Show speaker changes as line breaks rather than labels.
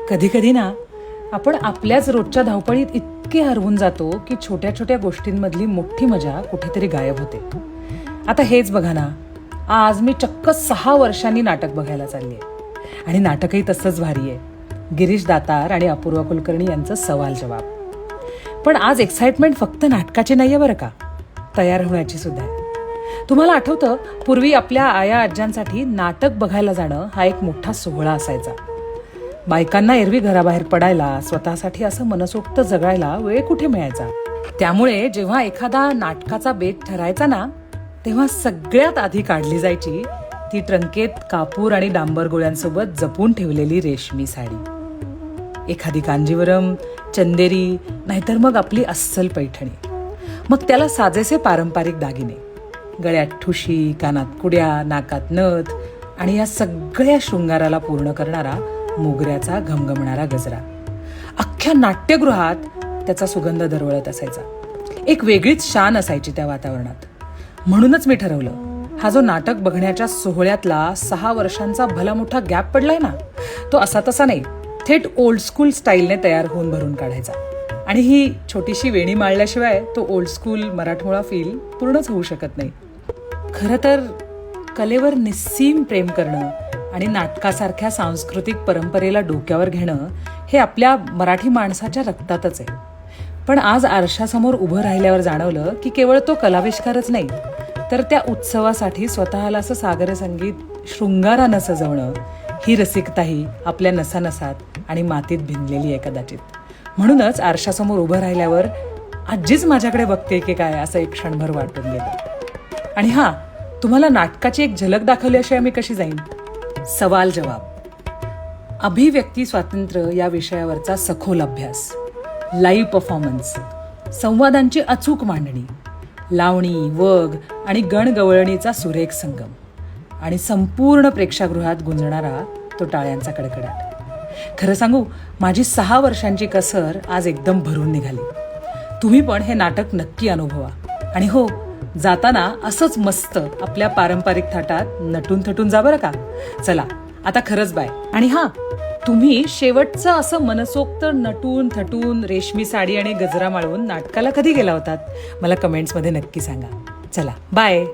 कधी कधी ना आपण आपल्याच रोजच्या धावपळीत इतके हरवून जातो की छोट्या छोट्या गोष्टींमधली मोठी मजा कुठेतरी गायब होते. आता हेच बघा ना, आज मी चक्क 6 वर्षांनी नाटक बघायला चालली आहे आणि नाटकही तसंच भारी आहे. गिरीश दातार आणि अपूर्वा कुलकर्णी यांचं सवाल जवाब. पण आज एक्साइटमेंट फक्त नाटकाची नाहीये बरं का, तयार होण्याची सुद्धा आहे. तुम्हाला आठवतं, पूर्वी आपल्या आया आज्यांसाठी नाटक बघायला जाणं हा एक मोठा सोहळा असायचा. बायकांना एरवी घराबाहेर पडायला, स्वतःसाठी असं मनसोक्त जगायला वेळ कुठे मिळायचा. त्यामुळे जेव्हा एखादा नाटकाचा बेत ठरायचा ना, तेव्हा सगळ्यात आधी काढली जायची ती ट्रंकेत कापूर आणि डांबर गोळ्यांसोबत जपून ठेवलेली रेशमी साडी. एखादी कांजीवरम, चंदेरी, नाहीतर मग आपली अस्सल पैठणी. मग त्याला साजेसे पारंपरिक दागिने, गळ्यात ठुशी, कानात कुड्या, नाकात नथ आणि या सगळ्या शृंगाराला पूर्ण करणारा मोगऱ्याचा घमघमणारा गजरा. अख्ख्या नाट्यगृहात त्याचा सुगंध दरवळत असायचा. एक वेगळीच शान असायची त्या वातावरणात. म्हणूनच मी ठरवलं, हा जो नाटक बघण्याच्या सोहळ्यातला 6 वर्षांचा भला मोठा गॅप पडलाय ना, तो असा तसा नाही, थेट ओल्ड स्कूल स्टाईलने तयार होऊन भरून काढायचा. आणि ही छोटीशी वेणी माळल्याशिवाय तो ओल्ड स्कूल मराठमोळा फील पूर्णच होऊ शकत नाही. खरं तर कलेवर निस्सीम प्रेम करणं आणि नाटकासारख्या सांस्कृतिक परंपरेला डोक्यावर घेणं हे आपल्या मराठी माणसाच्या रक्तातच आहे. पण आज आरशासमोर उभं राहिल्यावर जाणवलं की केवळ तो कलाविष्कारच नाही, तर त्या उत्सवासाठी स्वतःला असं सागर संगीत शृंगारानं सजवणं, ही रसिकताही आपल्या नसानसात आणि मातीत भिनलेली आहे कदाचित. म्हणूनच आरशासमोर उभं राहिल्यावर आजीच माझ्याकडे बघते की काय असं एक क्षणभर वाटून गेलं. आणि हा, तुम्हाला नाटकाची एक झलक दाखवल्याशिवाय मी कशी जाईन. सवाल जवाब, अभिव्यक्ती स्वातंत्र्य या विषयावरचा सखोल अभ्यास, लाईव्ह परफॉर्मन्स, संवादांची अचूक मांडणी, लावणी, वग आणि गणगवळणीचा सुरेख संगम आणि संपूर्ण प्रेक्षागृहात गुंजणारा तो टाळ्यांचा कडकडाट. खरं सांगू, माझी 6 वर्षांची कसर आज एकदम भरून निघाली. तुम्ही पण हे नाटक नक्की अनुभवा. आणि हो, जाताना असंच मस्त आपल्या पारंपरिक थाटात नटून थटून जा बरं का. चला आता खरंच बाय. आणि हा, तुम्ही शेवटचं असं मनसोक्त नटून थटून रेशमी साडी आणि गजरा माळवून नाटकाला कधी गेला होतात, मला कमेंट्समध्ये नक्की सांगा. चला बाय.